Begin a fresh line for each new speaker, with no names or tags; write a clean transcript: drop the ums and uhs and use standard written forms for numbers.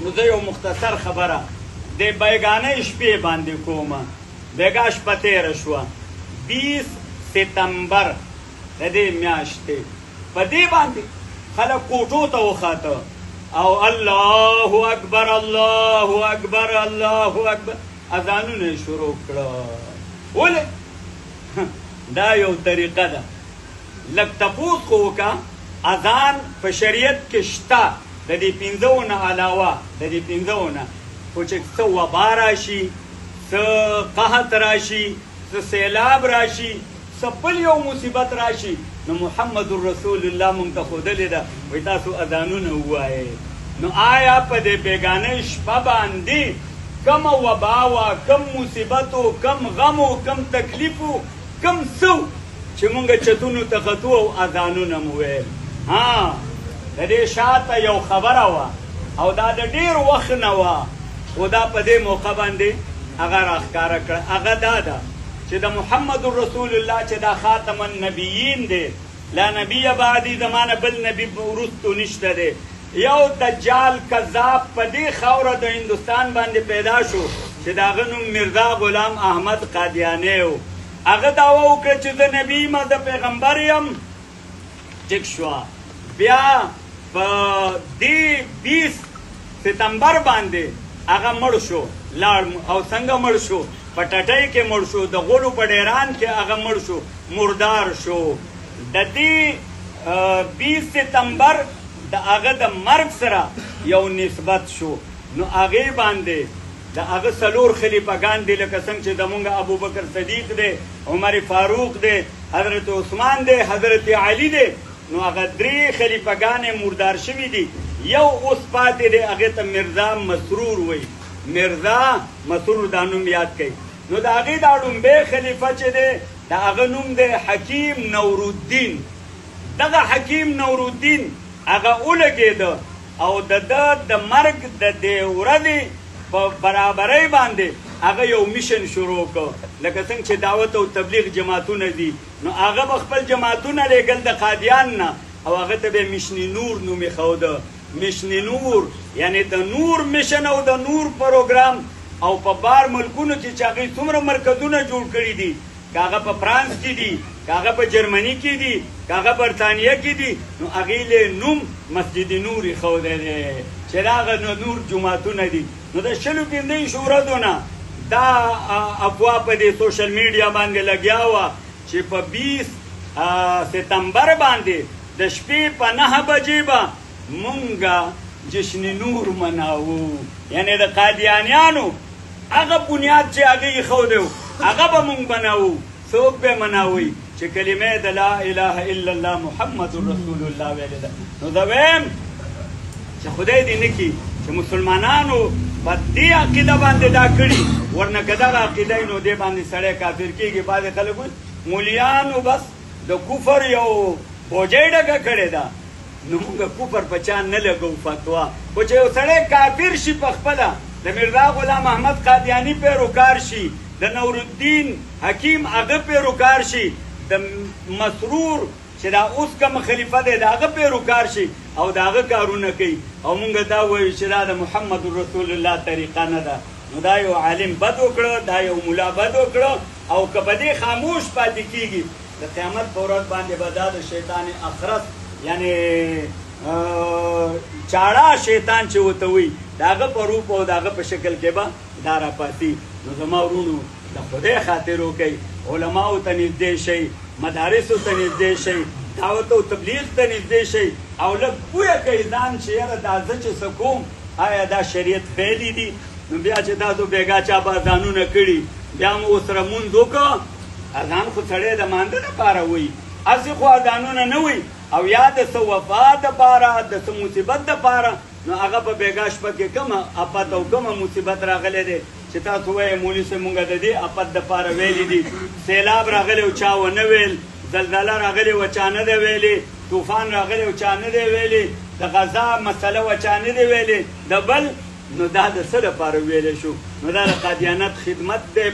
نو زه یو مختصر خبره د بیګانۍ شپې باندې کومه. بیګا شپه تېره شوه 20 ستمبر د دې میاشتې. په دې باندې خلک کوټو ته وخاته او الله اکبر الله اکبر الله اکبر اذانونه شروع کړه. ولې دا یو طریقه ده. لږ تپوس خو وکړه اذان په شریعت کې شته د دې 15 نه علاوه د دې 15 نه، خو چې څه وبا راشي، څه قحط راشي، څه سیلاب راشي، څه بل یو مصیبت راشي، نو محمد رسول الله مونږ ته ښودلې ده وایي تاسو اذانونه ووایئ. نو آیا په دې بیګانۍ شپه باندې کمه وبا وه، کم مصیبت و، کم غم و، کم تکلیف و، کم څه چې مونږ چتونو ته ختو او اذانونه مو ویل؟ ها د دې شاته یو خبره وه او دا د ډېر وخت نه وه، خو دا په دې موقع باندې هغه راښکاره کړه. هغه دا ده چې د محمد رسول الله چې دا خاتم النبیین دی، لا نبی بعدي زمانه بل نبی وروستو نشته دی. یو دجال کذاب په دې خاوره د هندوستان باندې پیدا شو چې د هغه نوم مرزا غلام احمد قادیانی و. هغه دعوه وکړه چې زه نبی یم، زه پیغمبر یم. ټیک شوه. بیا په دې 20 ستمبر باندې هغه مړ شو، لاړ. او څنګه مړ شو؟ په ټټۍ کې مړ شو، د غولو په ډیران کې هغه مړ شو، مردار شو. د دې 20 ستمبر د هغه د مرګ سره یو نسبت شو. نو هغې باندې د هغه 4 خلیفګان دي، لکه څنګه چې زمونږ ابوبکر صدیق دی، عمر فاروق دی، حضرت عثمان دی، حضرت علی دی. نو هغه 3 خلیفګان مردار شوي دي. یو اوس پاتې دی، هغې ته مرزا مسرور وایي. مرزا مسرور دا نوم یاد کوي. نو د هغې دا لومبی خلیفه چې دی د هغه نوم دی حکیم نورالدین. دغه حکیم نورالدین هغه ولګېده او د ده د مرګ د دې ورځې په برابرۍ باندې هغه یو میشن شروع کړ. لکه څنګه چې دعوت او تبلیغ جماعتونه دي، نو هغه به خپل جماعتونه لېږل د قادیان نه او هغه ته به میشن نور نوم ایښوده. میشن نور یعنی د نور میشن او د نور پروګرام. او په بار ملکونو کې چې هغوی څومره مرکزونه جوړ کړي دي، که هغه په فرانس کې دي، که هغه په جرمني کې دي، که هغه برطانیه کې دي، نو هغې له نوم مسجد نور ایښودی دی چې د هغه نور جوماتونه دي. نو د 25 ورځو نه دا افوا په دې سوشل میډیا باندې لګیا وه چې په 20 ستمبر باندې د شپې په 9 بجې به مونږه جشن نور مناوو. یعنی د قادیانیانو هغه بنیاد چې هغه ایښودی و هغه به مونږ مناوو. څوک به مناوئ چې کلمه د لا اله الا الله محمد رسول الله ویلې ده. نو زه وایم چې خدای دې نه کړي چې مسلمانانو په دې عقیده باندې دا کړي، ورنه که دغه عقیده وي نو دې باندې سړی کافر کېږي. بعضې خلک وایي مولیانو بس د کفر یو بوجۍ ډکه کړې ده. نو موږ کفر په چا نه لګو فتوا، خو چې یو سړی کافر شي په خپله، د مرزا غلام احمد قادیاني پیروکار شي، د نورالدین حکیم هغه پیروکار شي، د مسرور چې دا اوس کوم خلیفه دی د هغه پیروکار شي او د هغه کارونه کوي، او موږ دا وایو چې دا د محمد رسول الله طریقه نه ده. نو دا یو عالم بد وکړه، دا یو ملا بد وکړه. او که په دې خاموش پاتې کېږي د قیامت په ورځ باندې به دا د شیطان اخرس یعنی چاړه شیطان چې ورته وایي د هغه په روپ او د هغه په شکل کې به دا راپاتي. نو زما ورونو د خدای خاطر وکئ، علماو ته نږدې شئ، مدارسو ته نږدې شئ، دعوت او تبلیغ ته نږدې شئ، او لږ پوهه کوئ ځان چې یاره دا زه چې څه کوم آیا دا شریعت فعلي دي. نو بیا چې تاسو بېګا چا به اذانونه کړي بیا مو ورسره مونځ وکړه. اذان خو سړی د مانده دپاره وایي، هسې خو اذانونه نه وایي. او یا د څه وفا دپاره، د څه مصیبت دپاره، نو هغه په بېګا شپه کې کومه افت او کومه مصیبت راغلی دی چې تاسو وایئ مولي صاحب مونږ د دې افت دپاره ویلي دي. سیلاب راغلی او چا ونه ویل، زلزله راغلی و چا نه دی ویلي، طوفان راغلی و چا نه دی ویلي، د غذا مسله و چا نه دی ویلي، د بل. نو دا د څه دپاره ویلی شو؟ نو دا د قادیانت خدمت دی.